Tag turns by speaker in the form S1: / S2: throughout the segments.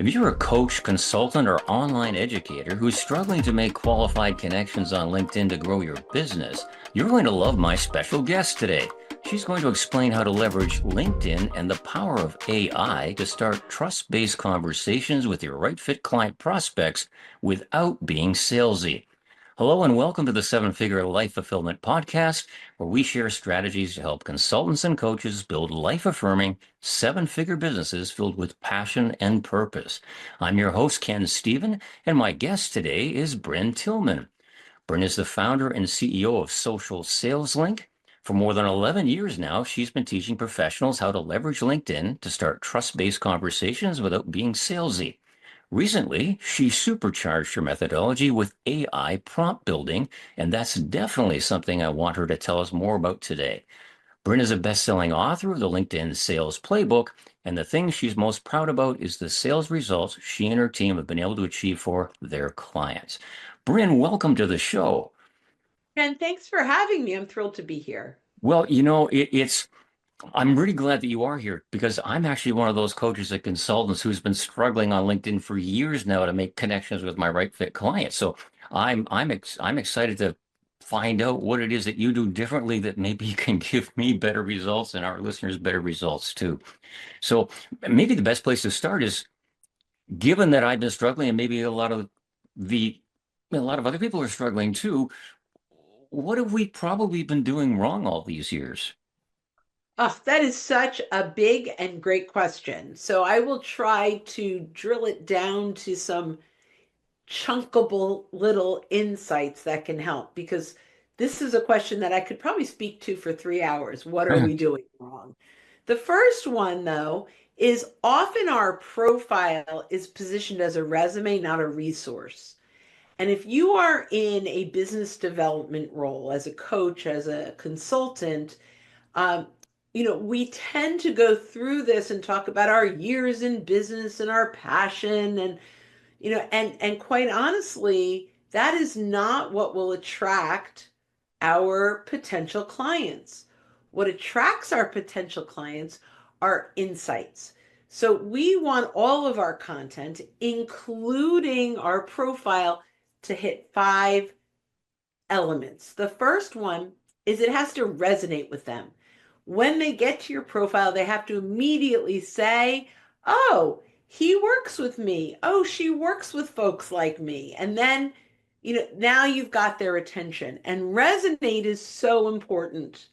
S1: If you're a coach, consultant, or online educator who's struggling to make qualified connections on LinkedIn to grow your business, you're going to love my special guest today. She's going to explain how to leverage LinkedIn and the power of AI to start trust-based conversations with your right fit client prospects without being salesy. Hello and welcome to the Seven Figure Life Fulfillment Podcast, where we share strategies to help consultants and coaches build life-affirming, seven-figure businesses filled with passion and purpose. I'm your host, Ken Stephen, and my guest today is Brynne Tillman. Brynne is the founder and CEO of Social Sales Link. For more than 11 years now, she's been teaching professionals how to leverage LinkedIn to start trust-based conversations without being salesy. Recently, she supercharged her methodology with AI prompt building, and that's definitely something I want her to tell us more about today. Brynne is a best-selling author of the LinkedIn Sales Playbook, and the thing she's most proud about is the sales results she and her team have been able to achieve for their clients. Brynne, welcome to the show.
S2: And thanks for having me. I'm thrilled to be here.
S1: Well, I'm really glad that you are here because I'm actually one of those coaches and consultants who's been struggling on LinkedIn for years now to make connections with my right fit clients. So I'm excited to find out what it is that you do differently that maybe you can give me better results and our listeners better results too. So maybe the best place to start is given that I've been struggling and maybe the a lot of other people are struggling too. What have we probably been doing wrong all these years?
S2: Oh, that is such a big and great question. So I will try to drill it down to some chunkable little insights that can help because this is a question that I could probably speak to for 3 hours. What are we doing wrong? The first one, though, is often our profile is positioned as a resume, not a resource. And if you are in a business development role as a coach, as a consultant, um, we tend to go through this and talk about our years in business and our passion and quite honestly, that is not what will attract our potential clients. What attracts our potential clients are insights. So we want all of our content, including our profile, to hit 5 elements. The first one is it has to resonate with them. When they get to your profile, they have to immediately say, oh, he works with me. Oh, she works with folks like me. And then, now you've got their attention. And resonate is so important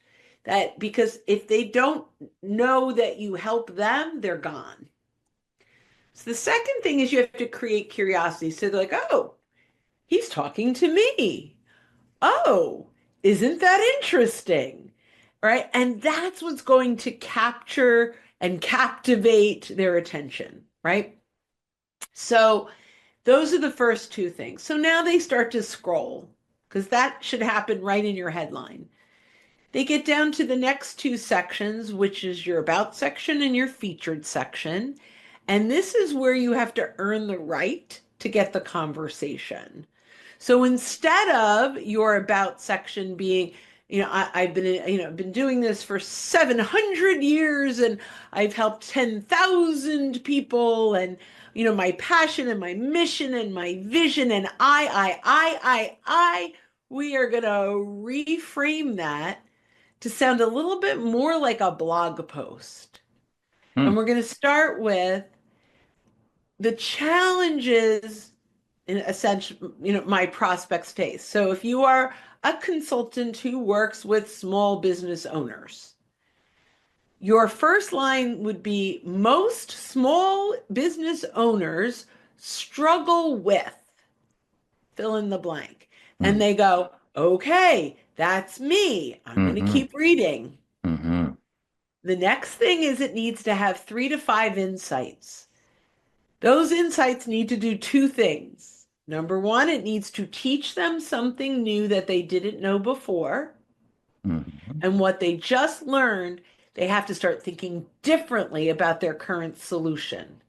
S2: that because if they don't know that you help them, they're gone. So the second thing is you have to create curiosity. So they're like, oh, he's talking to me. Oh, isn't that interesting? Right? And that's what's going to capture and captivate their attention, right? So those are the first two things. So now they start to scroll because that should happen right in your headline. They get down to the next two sections, which is your about section and your featured section. And this is where you have to earn the right to get the conversation. So instead of your about section being, I've been doing this for 700 years and I've helped 10,000 people and, my passion and my mission and my vision and we are going to reframe that to sound a little bit more like a blog post.
S1: Hmm.
S2: And we're going to start with the challenges in essential, my prospects face. So if you are a consultant who works with small business owners, your first line would be most small business owners struggle with fill in the blank.
S1: Hmm.
S2: And they go, okay, that's me. I'm going to
S1: Hmm.
S2: keep reading.
S1: Hmm.
S2: The next thing is it needs to have 3 to 5 insights. Those insights need to do two things. Number one, it needs to teach them something new that they didn't know before.
S1: Hmm.
S2: And what they just learned, they have to start thinking differently about their current solution.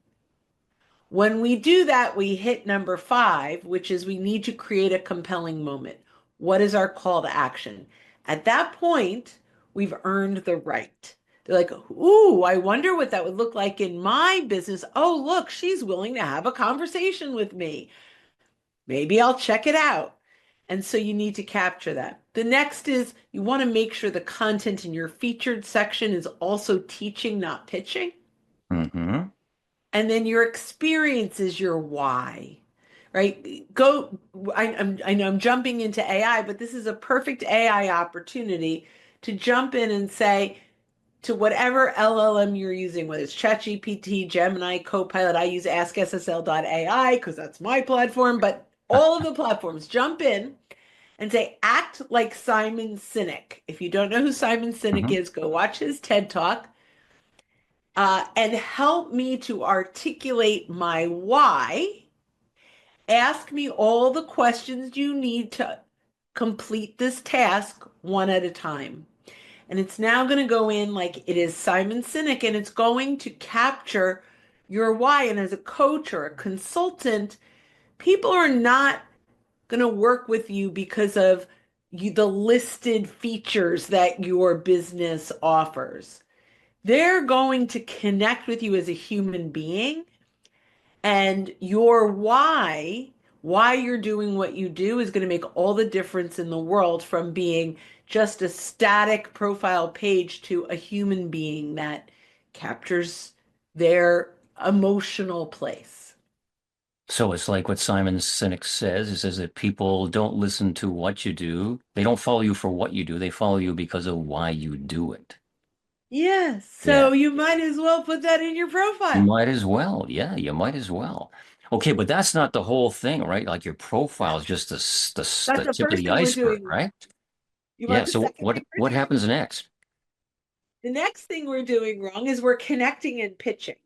S2: When we do that, we hit number 5, which is we need to create a compelling moment. What is our call to action? At that point, we've earned the right. They're like, ooh, I wonder what that would look like in my business. Oh, look, she's willing to have a conversation with me. Maybe I'll check it out. And so you need to capture that. The next is you want to make sure the content in your featured section is also teaching, not pitching.
S1: Mm-hmm.
S2: And then your experience is your why, right? Go, I know I'm jumping into AI, but this is a perfect AI opportunity to jump in and say to whatever LLM you're using, whether it's ChatGPT, Gemini, Copilot, I use AskSSL.ai because that's my platform, but all of the platforms, jump in and say, act like Simon Sinek. If you don't know who Simon Sinek
S1: Mm-hmm.
S2: is, go watch his TED Talk and help me to articulate my why. Ask me all the questions you need to complete this task one at a time. And it's now going to go in like it is Simon Sinek, and it's going to capture your why. And as a coach or a consultant, people are not going to work with you because of the listed features that your business offers. They're going to connect with you as a human being, and your why you're doing what you do is going to make all the difference in the world from being just a static profile page to a human being that captures their emotional place.
S1: So it's like what Simon Sinek says. He says that people don't listen to what you do. They don't follow you for what you do. They follow you because of why you do it.
S2: Yes,
S1: Yeah.
S2: so you might as well put that in your
S1: You
S2: profile.
S1: might as well. Yeah, you might as well. Okay, but that's not the whole thing, right? Like your profile is just
S2: That's
S1: the
S2: the
S1: tip of
S2: first
S1: the
S2: thing we're
S1: iceberg,
S2: doing wrong.
S1: right?
S2: You
S1: Yeah.
S2: want the
S1: So
S2: second thing we're
S1: what
S2: doing?
S1: happens next?
S2: The next thing we're doing wrong is we're connecting and pitching.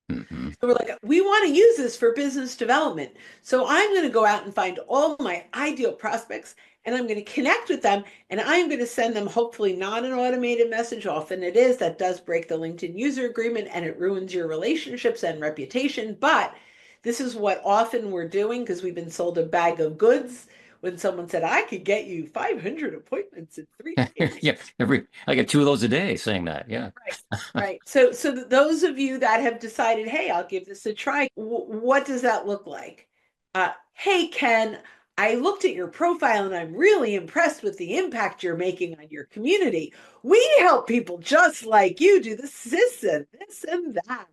S1: Hmm.
S2: So we're like, we want to use this for business development. So I'm going to go out and find all my ideal prospects and I'm going to connect with them and I'm going to send them hopefully not an automated message. Often it is that does break the LinkedIn user agreement and it ruins your relationships and reputation. But this is what often we're doing because we've been sold a bag of goods when someone said, I could get you 500 appointments in 3 days.
S1: Yeah, I get two of those a day saying that. Yeah.
S2: Right. Right. So those of you that have decided, hey, I'll give this a try, what does that look like? Hey, Ken, I looked at your profile and I'm really impressed with the impact you're making on your community. We help people just like you do this and that.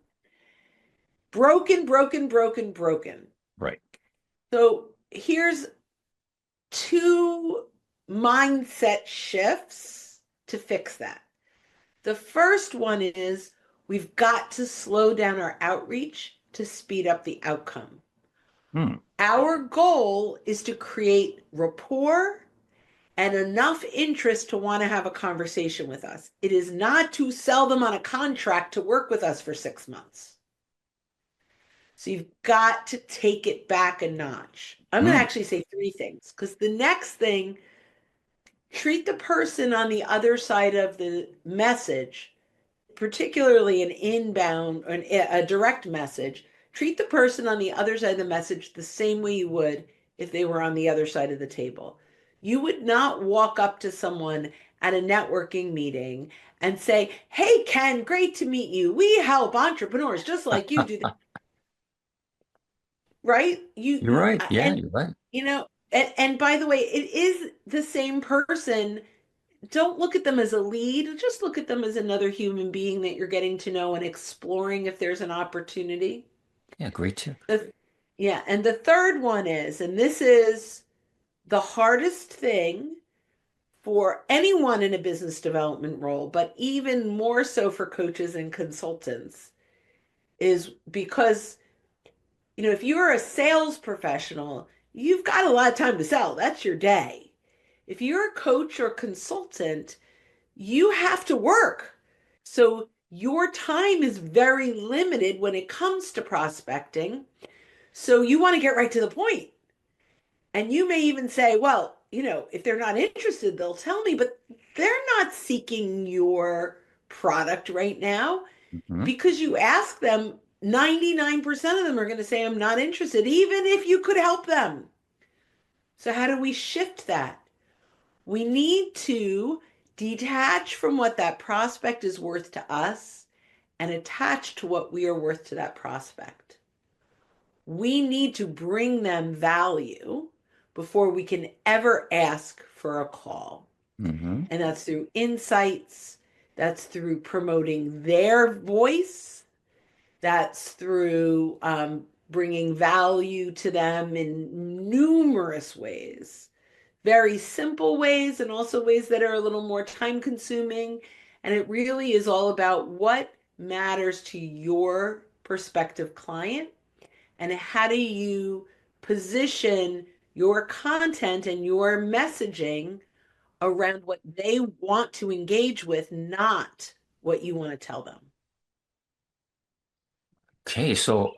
S2: Broken, broken, broken, broken.
S1: Right.
S2: So here's two mindset shifts to fix that. The first one is we've got to slow down our outreach to speed up the outcome.
S1: Hmm.
S2: Our goal is to create rapport and enough interest to want to have a conversation with us. It is not to sell them on a contract to work with us for 6 months. So you've got to take it back a notch. I'm going to
S1: Hmm.
S2: actually say three things because the next thing, treat the person on the other side of the message, particularly an inbound or a direct message, treat the person on the other side of the message the same way you would if they were on the other side of the table. You would not walk up to someone at a networking meeting and say, hey, Ken, great to meet you. We help entrepreneurs just like you do. Right?
S1: You're right. Yeah, you're right.
S2: And by the way, it is the same person. Don't look at them as a lead, just look at them as another human being that you're getting to know and exploring if there's an opportunity.
S1: Yeah, great tip.
S2: Yeah, and the third one is, and this is the hardest thing for anyone in a business development role, but even more so for coaches and consultants, is because, if you're a sales professional, you've got a lot of time to sell. That's your day. If you're a coach or consultant, you have to work. So your time is very limited when it comes to prospecting. So you want to get right to the point. And you may even say, well, if they're not interested, they'll tell me, but they're not seeking your product right now
S1: Hmm.
S2: because you ask them, 99% of them are going to say, I'm not interested, even if you could help them. So, how do we shift that? We need to Detach from what that prospect is worth to us and attach to what we are worth to that prospect. We need to bring them value before we can ever ask for a call.
S1: Mm-hmm.
S2: And that's through insights, that's through promoting their voice, that's through bringing value to them in numerous ways, very simple ways, and also ways that are a little more time consuming. And it really is all about what matters to your prospective client and how do you position your content and your messaging around what they want to engage with, not what you want to tell them.
S1: Okay, so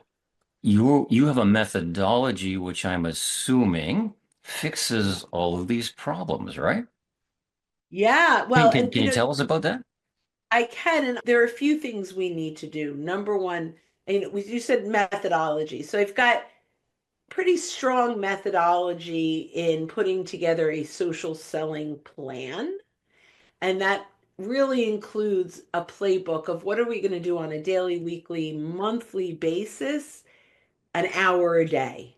S1: you have a methodology which I'm assuming fixes all of these problems, right?
S2: Yeah,
S1: Can,
S2: well,
S1: can,
S2: and
S1: can you tell us about that?
S2: I can, and there are a few things we need to do. Number one, and you said methodology. So I've got pretty strong methodology in putting together a social selling plan. And that really includes a playbook of what are we going to do on a daily, weekly, monthly basis, an hour a day.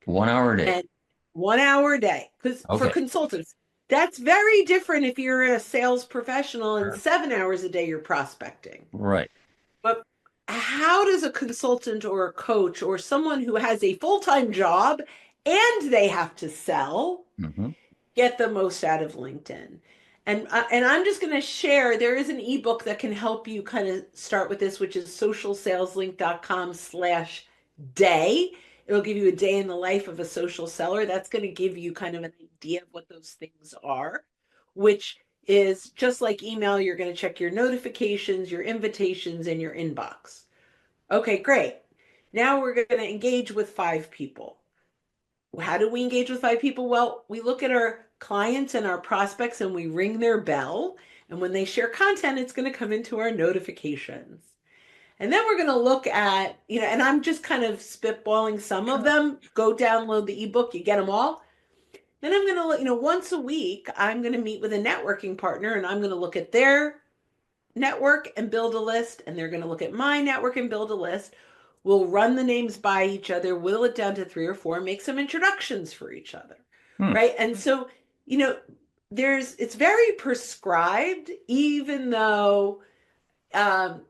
S1: 1 hour a day.
S2: And 1 hour a day. Because for
S1: Okay.
S2: consultants, that's very different if you're a sales professional and
S1: Sure.
S2: 7 hours a day you're prospecting.
S1: Right.
S2: But how does a consultant or a coach or someone who has a full-time job and they have to sell
S1: Mm-hmm.
S2: get the most out of LinkedIn? And I'm just going to share, there is an ebook that can help you kind of start with this, which is socialsaleslink.com/day. It'll give you a day in the life of a social seller. That's going to give you kind of an idea of what those things are, which is just like email, you're going to check your notifications, your invitations, and your inbox. Okay, great. Now we're going to engage with 5 people. How do we engage with 5 people? Well, we look at our clients and our prospects and we ring their bell. And when they share content, it's going to come into our notifications. And then we're going to look at, and I'm just kind of spitballing some of
S1: Sure.
S2: them. Go download the ebook, you get them all. Then I'm going to, once a week, I'm going to meet with a networking partner and I'm going to look at their network and build a list, and they're going to look at my network and build a list. We'll run the names by each other, whittle it down to 3 or 4, make some introductions for each other,
S1: Hmm.
S2: right? And so, you know, it's very prescribed, even though um,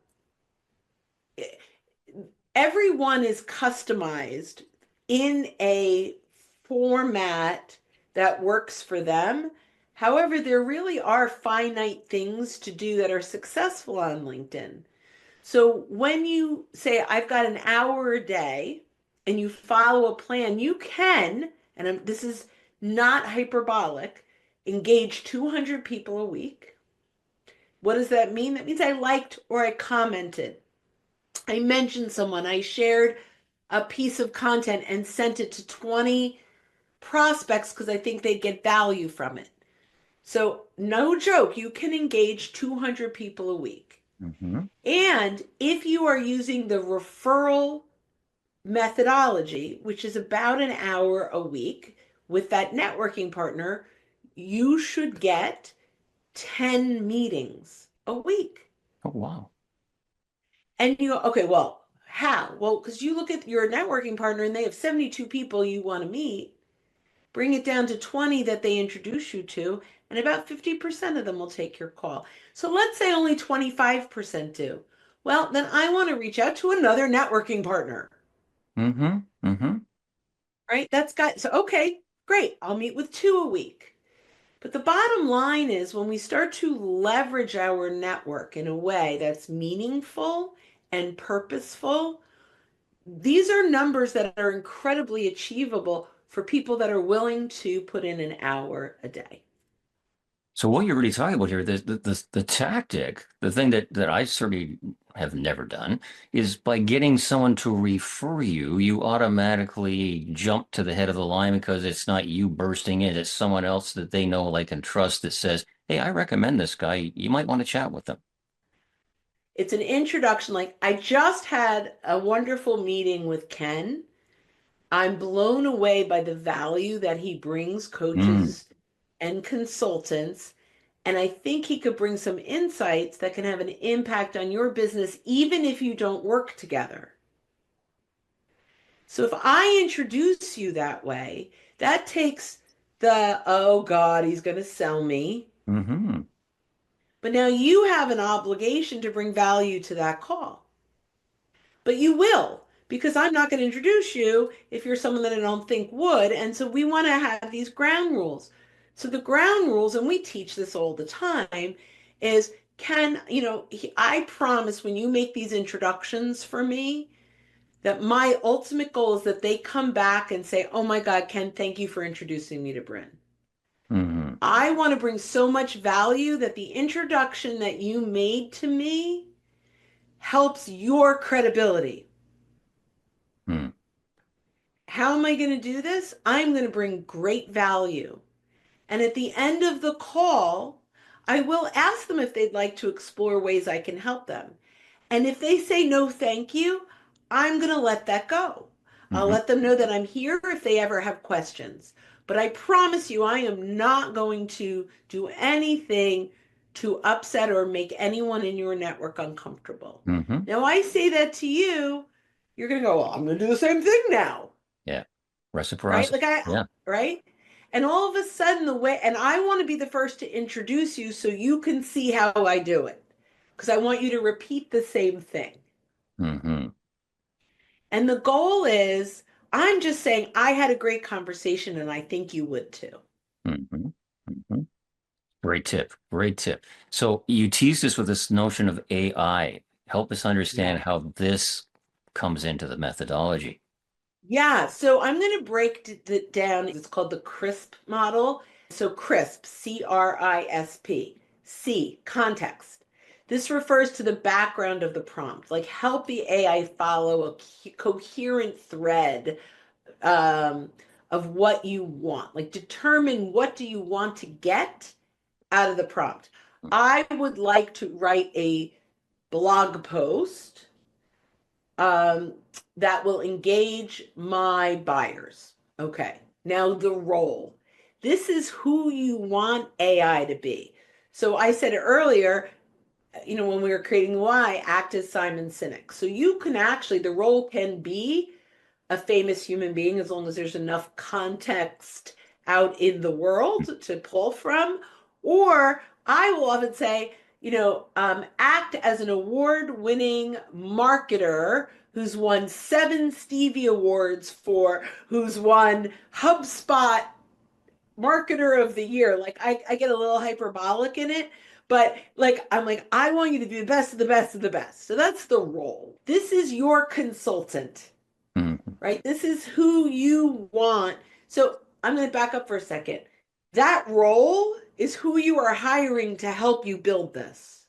S2: everyone is customized in a format that works for them. However, there really are finite things to do that are successful on LinkedIn. So when you say, I've got an hour a day and you follow a plan, you can, and this is not hyperbolic, engage 200 people a week. What does that mean? That means I liked or I commented. I mentioned someone, I shared a piece of content and sent it to 20 prospects because I think they'd get value from it. So, no joke, you can engage 200 people a week.
S1: Mm-hmm.
S2: And if you are using the referral methodology, which is about an hour a week with that networking partner, you should get 10 meetings a week.
S1: Oh, wow.
S2: And you go, okay, well, how? Well, because you look at your networking partner and they have 72 people you want to meet, bring it down to 20 that they introduce you to, and about 50% of them will take your call. So let's say only 25% do. Well, then I want to reach out to another networking partner,
S1: Mm-hmm. Mm-hmm.
S2: right? That's got, so okay, great. I'll meet with 2 a week. But the bottom line is when we start to leverage our network in a way that's meaningful and purposeful, these are numbers that are incredibly achievable for people that are willing to put in an hour a day.
S1: So what you're really talking about here, the tactic, the thing that I certainly have never done, is by getting someone to refer you, you automatically jump to the head of the line because it's not you bursting in, it's someone else that they know, like, and trust that says, "Hey, I recommend this guy. You might want to chat with them."
S2: It's an introduction. Like I just had a wonderful meeting with Ken. I'm blown away by the value that he brings
S1: Mm.
S2: coaches and consultants. And I think he could bring some insights that can have an impact on your business, even if you don't work together. So if I introduce you that way, that takes the, oh God, he's going to sell me.
S1: Mm-hmm.
S2: But now you have an obligation to bring value to that call. But you will, because I'm not going to introduce you if you're someone that I don't think would. And so we want to have these ground rules. So the ground rules, and we teach this all the time, is I promise when you make these introductions for me, that my ultimate goal is that they come back and say, oh my God, Ken, thank you for introducing me to Brynne.
S1: Mm-hmm.
S2: I want to bring so much value that the introduction that you made to me helps your credibility.
S1: Mm-hmm.
S2: How am I going to do this? I'm going to bring great value. And at the end of the call, I will ask them if they'd like to explore ways I can help them. And if they say no, thank you, I'm going to let that go. I'll
S1: Mm-hmm.
S2: let them know that I'm here if they ever have questions. But I promise you, I am not going to do anything to upset or make anyone in your network uncomfortable.
S1: Mm-hmm.
S2: Now, I say that to you, you're going to go, well, I'm going to do the same thing now,
S1: Yeah.
S2: right?
S1: Reciprocity. Yeah.
S2: Right? And all of a sudden, and I want to be the first to introduce you so you can see how I do it. Because I want you to repeat the same thing.
S1: Mm-hmm.
S2: And the goal is, I'm just saying, I had a great conversation and I think you would too.
S1: Mm-hmm. Mm-hmm. Great tip. Great tip. So you teased us with this notion of AI. Help us
S2: Yeah.
S1: understand how this comes into the methodology.
S2: Yeah. So I'm going to break it down. It's called the CRISP model. So CRISP, CRISP, C, context. This refers to the background of the prompt, like help the AI follow a coherent thread um, of what you want. Like determine what do you want to get out of the prompt. I would like to write a blog post um, that will engage my buyers. Okay. Now the role. This is who you want AI to be. So I said it earlier, when we were creating why, act as Simon Sinek. So you can actually, the role can be a famous human being as long as there's enough context out in the world to pull from. Or I will often say, act as an award-winning marketer who's won 7 Stevie Awards who's won HubSpot Marketer of the Year. Like I get a little hyperbolic in it, but I'm like, I want you to be the best of the best of the best. So that's the role. This is your consultant,
S1: Mm-hmm.
S2: right? This is who you want. So I'm going to back up for a second. That role is who you are hiring to help you build this.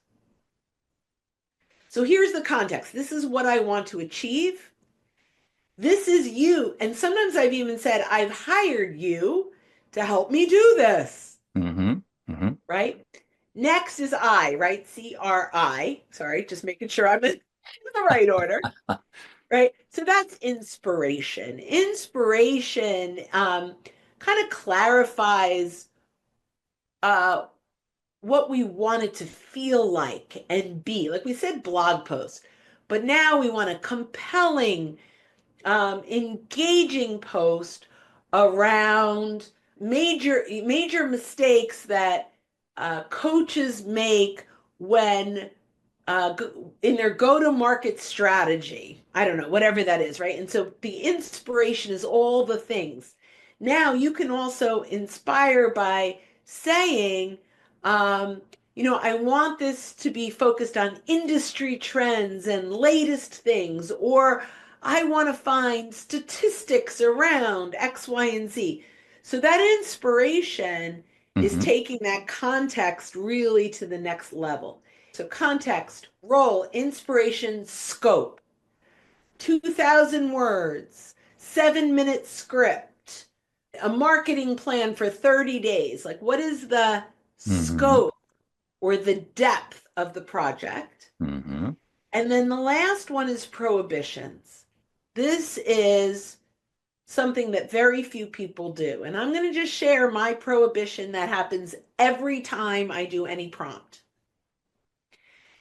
S2: So here's the context. This is what I want to achieve. This is you. And sometimes I've even said, I've hired you to help me do this,
S1: Mm-hmm. Mm-hmm.
S2: right? Next is I, right? CRI. Sorry, just making sure I'm in the right order. Right? So that's inspiration. Inspiration kind of clarifies uh, what we want it to feel like and be. Like we said, blog post, but now we want a compelling, engaging post around major mistakes that coaches make when in their go-to-market strategy. I don't know, whatever that is, right? And so the inspiration is all the things. Now you can also inspire by saying, um, I want this to be focused on industry trends and latest things, or I want to find statistics around X, Y, and Z. So that inspiration is
S1: Mm-hmm.
S2: taking that context really to the next level. So context, role, inspiration, scope, 2,000 words, 7-minute script, a marketing plan for 30 days. Like what is the
S1: Mm-hmm.
S2: scope or the depth of the project?
S1: Mm-hmm.
S2: And then the last one is prohibitions. This is something that very few people do. And I'm going to just share my prohibition that happens every time I do any prompt.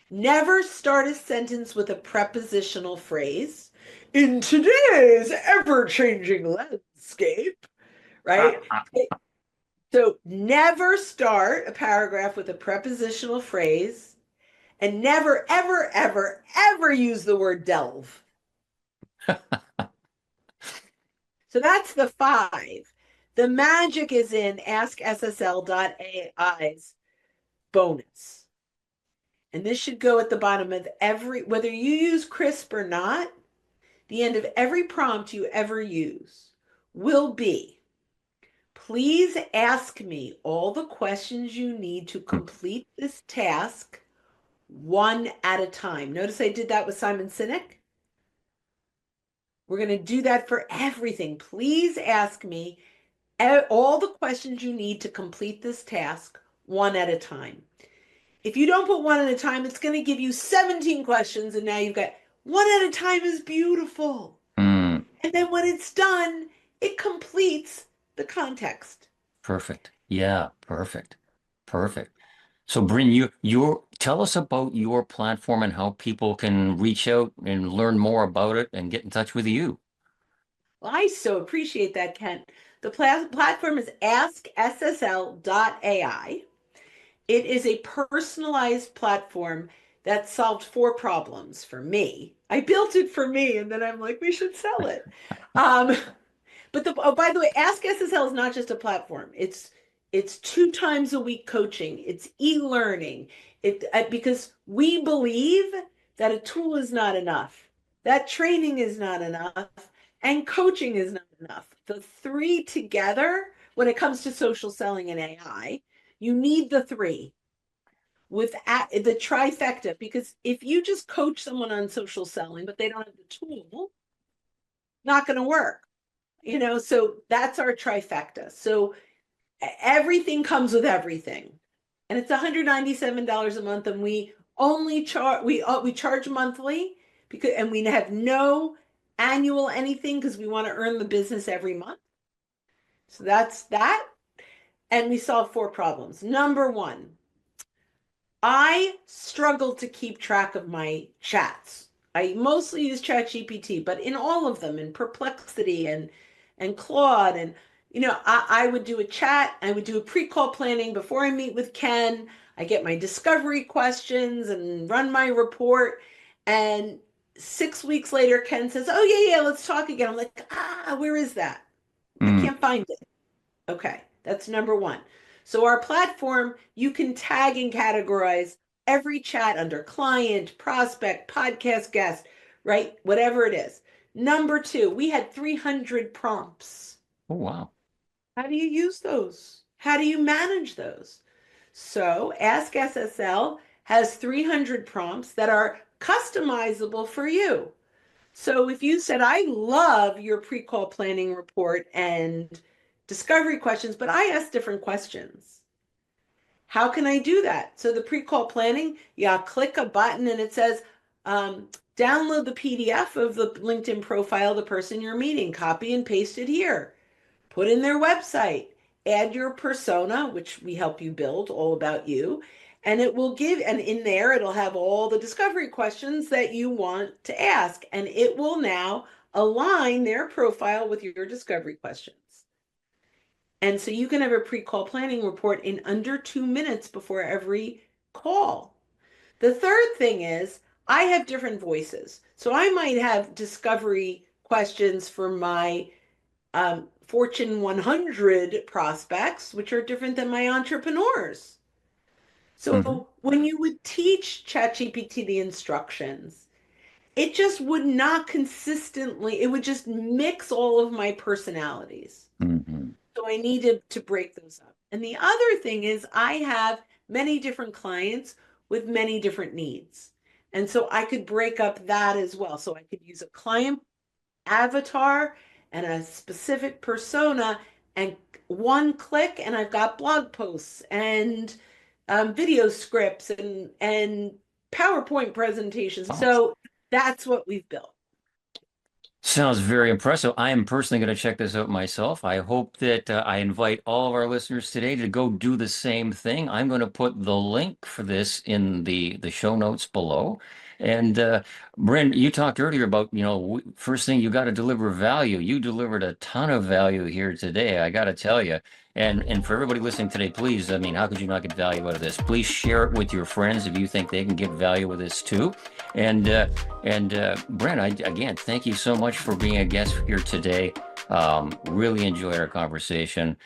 S2: Never start a sentence with a prepositional phrase. In today's ever-changing landscape, right? So never start a paragraph with a prepositional phrase, and never, ever, ever, ever use the word delve. So that's the 5. The magic is in AskSSL.ai's bonus. And this should go at the bottom of every, whether you use crisp or not, the end of every prompt you ever use will be, please ask me all the questions you need to complete this task one at a time. Notice I did that with Simon Sinek. We're going to do that for everything. Please ask me all the questions you need to complete this task one at a time. If you don't put one at a time, it's going to give you 17 questions, and now you've got one at a time is beautiful.
S1: Mm,
S2: And then when it's done, it completes the context.
S1: perfect. Yeah, perfect. Perfect. So, Brynne, you tell us about your platform and how people can reach out and learn more about it and get in touch with you.
S2: Well, I so appreciate that, Kent. The platform is AskSSL.ai. It is a personalized platform that solved 4 problems for me. I built it for me, and then I'm like, we should sell it. Um, But by the way, Ask SSL is not just a platform. It's 2 times a week coaching. It's e-learning. Because we believe that a tool is not enough. That training is not enough, and coaching is not enough. The 3 together, when it comes to social selling and AI, you need the 3 with the trifecta. Because if you just coach someone on social selling, but they don't have the tool, not going to work. So that's our trifecta. So everything comes with everything. And it's $197 a month, and we only charge monthly, and we have no annual anything because we want to earn the business every month. So that's that. And we solve 4 problems. Number 1, I struggle to keep track of my chats. I mostly use ChatGPT, but in all of them, in Perplexity and Claude, and I would do a chat. I would do a pre-call planning before I meet with Ken. I get my discovery questions and run my report. And 6 weeks later, Ken says, "Oh yeah, let's talk again." I'm like, where is that? I
S1: Mm,
S2: can't find it. Okay, that's number 1. So our platform, you can tag and categorize every chat under client, prospect, podcast guest, right? Whatever it is. Number 2, we had 300 prompts.
S1: oh, wow.
S2: How do you use those? How do you manage those? So Ask SSL has 300 prompts that are customizable for you. So if you said, I love your pre-call planning report and discovery questions, but I ask different questions. How can I do that? So the pre-call planning, yeah, click a button and it says, download the PDF of the LinkedIn profile of the person you're meeting, copy and paste it here, put in their website, add your persona, which we help you build, all about you, and it will give, and in there, it'll have all the discovery questions that you want to ask, and it will now align their profile with your discovery questions. And so you can have a pre-call planning report in under 2 minutes before every call. The third thing is I have different voices. So I might have discovery questions for my Fortune 100 prospects, which are different than my entrepreneurs.
S1: Hmm.
S2: So when you would teach ChatGPT the instructions, it just would not consistently, it would just mix all of my personalities.
S1: Hmm.
S2: So I needed to break those up. And the other thing is I have many different clients with many different needs. And so I could break up that as well. So I could use a client avatar and a specific persona, and one click and I've got blog posts and video scripts and PowerPoint presentations.
S1: Oh,
S2: So that's what we've built.
S1: Sounds very impressive. I am personally going to check this out myself. I hope that I invite all of our listeners today to go do the same thing. I'm going to put the link for this in the show notes below. And Brynne, you talked earlier about, first thing you got to deliver value. You delivered a ton of value here today, I got to tell you. And for everybody listening today, please, I mean, how could you not get value out of this? Please share it with your friends if you think they can get value with this too. And Brynne, again, thank you so much for being a guest here today. Really enjoyed our conversation.